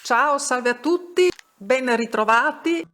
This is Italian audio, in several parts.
Ciao, salve a tutti, ben ritrovati.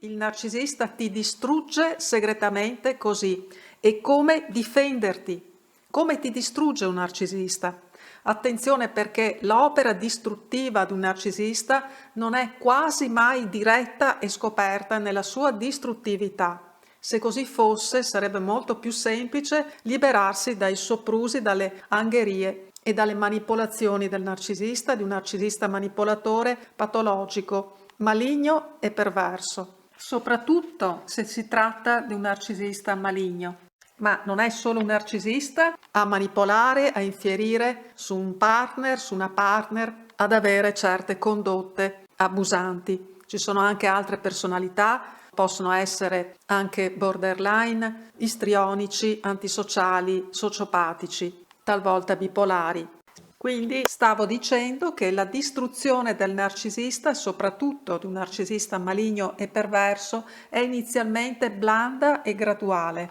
Il narcisista ti distrugge segretamente così. E come difenderti? Come ti distrugge un narcisista? Attenzione perché l'opera distruttiva di un narcisista non è quasi mai diretta e scoperta nella sua distruttività. Se così fosse, sarebbe molto più semplice liberarsi dai soprusi, dalle angherie e dalle manipolazioni del narcisista, di un narcisista manipolatore patologico, maligno e perverso, soprattutto se si tratta di un narcisista maligno. Ma non è solo un narcisista a manipolare, a infierire su un partner, su una partner, ad avere certe condotte abusanti. Ci sono anche altre personalità, possono essere anche borderline, istrionici, antisociali, sociopatici, talvolta bipolari. Quindi stavo dicendo che la distruzione del narcisista, soprattutto di un narcisista maligno e perverso, è inizialmente blanda e graduale.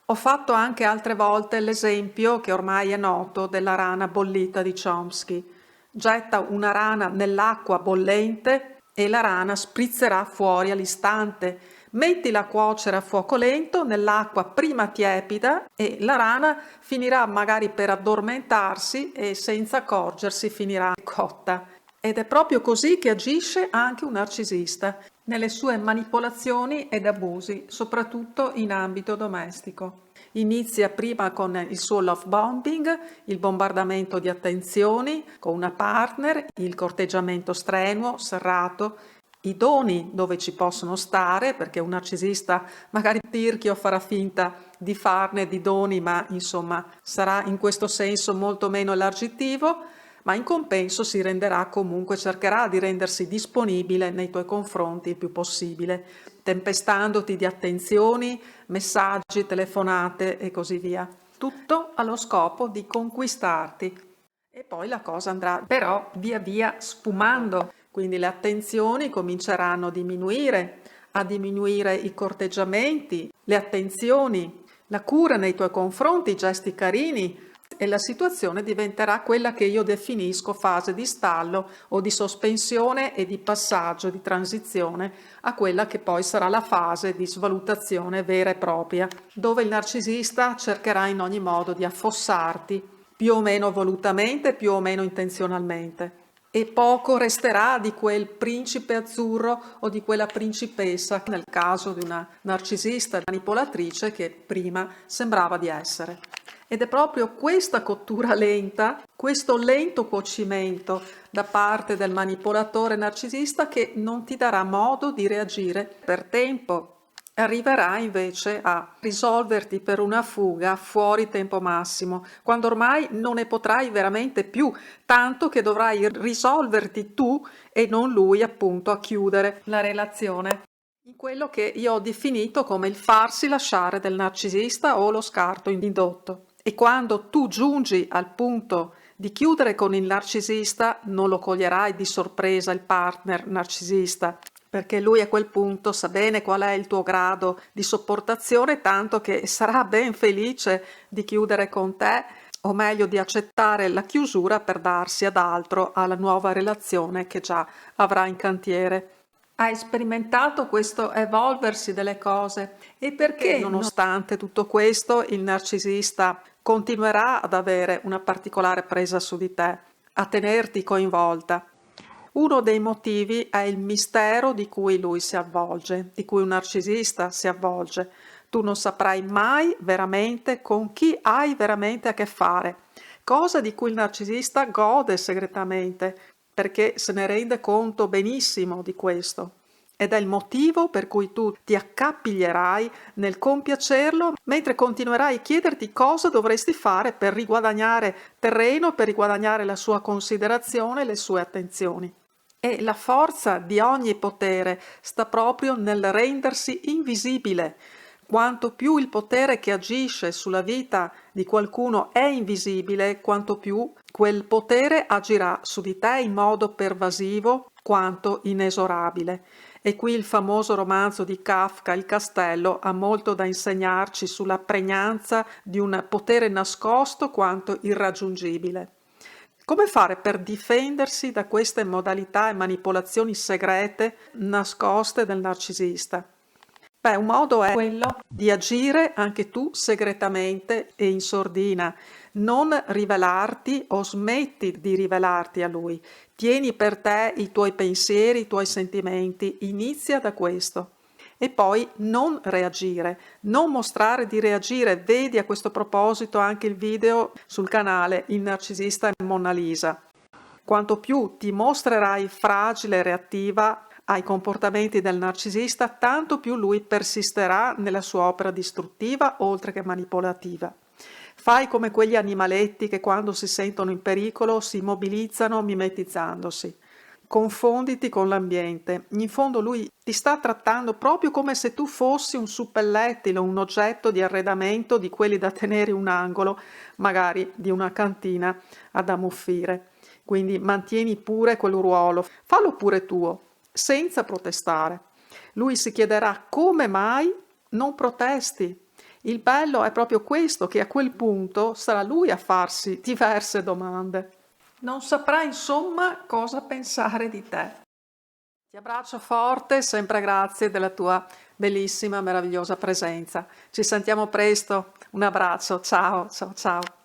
Ho fatto anche altre volte l'esempio, che ormai è noto, della rana bollita di Chomsky. Getta una rana nell'acqua bollente e la rana sprizzerà fuori all'istante. Mettila a cuocere a fuoco lento nell'acqua prima tiepida e la rana finirà magari per addormentarsi e senza accorgersi finirà cotta. Ed è proprio così che agisce anche un narcisista nelle sue manipolazioni ed abusi, soprattutto in ambito domestico. Inizia prima con il suo love bombing, il bombardamento di attenzioni con una partner, il corteggiamento strenuo, serrato, i doni dove ci possono stare, perché un narcisista magari tirchio farà finta di farne di doni, ma insomma sarà in questo senso molto meno elargitivo, ma in compenso si renderà comunque, cercherà di rendersi disponibile nei tuoi confronti il più possibile, tempestandoti di attenzioni, messaggi, telefonate e così via. Tutto allo scopo di conquistarti. E poi la cosa andrà però via via sfumando, quindi le attenzioni cominceranno a diminuire i corteggiamenti, le attenzioni, la cura nei tuoi confronti, i gesti carini, e la situazione diventerà quella che io definisco fase di stallo o di sospensione e di passaggio, di transizione a quella che poi sarà la fase di svalutazione vera e propria, dove il narcisista cercherà in ogni modo di affossarti, più o meno volutamente, più o meno intenzionalmente. E poco resterà di quel principe azzurro o di quella principessa, nel caso di una narcisista manipolatrice che prima sembrava di essere. Ed è proprio questa cottura lenta, questo lento cuocimento da parte del manipolatore narcisista che non ti darà modo di reagire per tempo. Arriverà invece a risolverti per una fuga fuori tempo massimo, quando ormai non ne potrai veramente più, tanto che dovrai risolverti tu e non lui appunto a chiudere la relazione. In quello che io ho definito come il farsi lasciare del narcisista o lo scarto indotto. E quando tu giungi al punto di chiudere con il narcisista, non lo coglierai di sorpresa il partner narcisista, perché lui a quel punto sa bene qual è il tuo grado di sopportazione, tanto che sarà ben felice di chiudere con te, o meglio di accettare la chiusura per darsi ad altro, alla nuova relazione che già avrà in cantiere. Hai sperimentato questo evolversi delle cose e perché nonostante tutto questo il narcisista continuerà ad avere una particolare presa su di te, a tenerti coinvolta? Uno dei motivi è il mistero di cui lui si avvolge, di cui un narcisista si avvolge. Tu non saprai mai veramente con chi hai veramente a che fare, cosa di cui il narcisista gode segretamente, perché se ne rende conto benissimo di questo. Ed è il motivo per cui tu ti accappiglierai nel compiacerlo, mentre continuerai a chiederti cosa dovresti fare per riguadagnare terreno, per riguadagnare la sua considerazione e le sue attenzioni. E la forza di ogni potere sta proprio nel rendersi invisibile. Quanto più il potere che agisce sulla vita di qualcuno è invisibile, quanto più quel potere agirà su di te in modo pervasivo quanto inesorabile. E qui il famoso romanzo di Kafka, Il castello, ha molto da insegnarci sulla pregnanza di un potere nascosto quanto irraggiungibile. Come fare per difendersi da queste modalità e manipolazioni segrete nascoste del narcisista? Beh, un modo è quello di agire anche tu segretamente e in sordina. Non rivelarti o smetti di rivelarti a lui. Tieni per te i tuoi pensieri, i tuoi sentimenti. Inizia da questo. E poi non reagire, non mostrare di reagire. Vedi a questo proposito anche il video sul canale Il narcisista e Monna Lisa. Quanto più ti mostrerai fragile e reattiva ai comportamenti del narcisista, tanto più lui persisterà nella sua opera distruttiva oltre che manipolativa. Fai come quegli animaletti che quando si sentono in pericolo si mobilizzano mimetizzandosi. Confonditi con l'ambiente. In fondo lui ti sta trattando proprio come se tu fossi un suppellettile, un oggetto di arredamento di quelli da tenere in un angolo, magari di una cantina ad ammuffire. Quindi mantieni pure quel ruolo, fallo pure tuo, senza protestare. Lui si chiederà come mai non protesti. Il bello è proprio questo, che a quel punto sarà lui a farsi diverse domande. Non saprà insomma cosa pensare di te. Ti abbraccio forte, sempre grazie della tua bellissima, meravigliosa presenza. Ci sentiamo presto. Un abbraccio, ciao, ciao, ciao.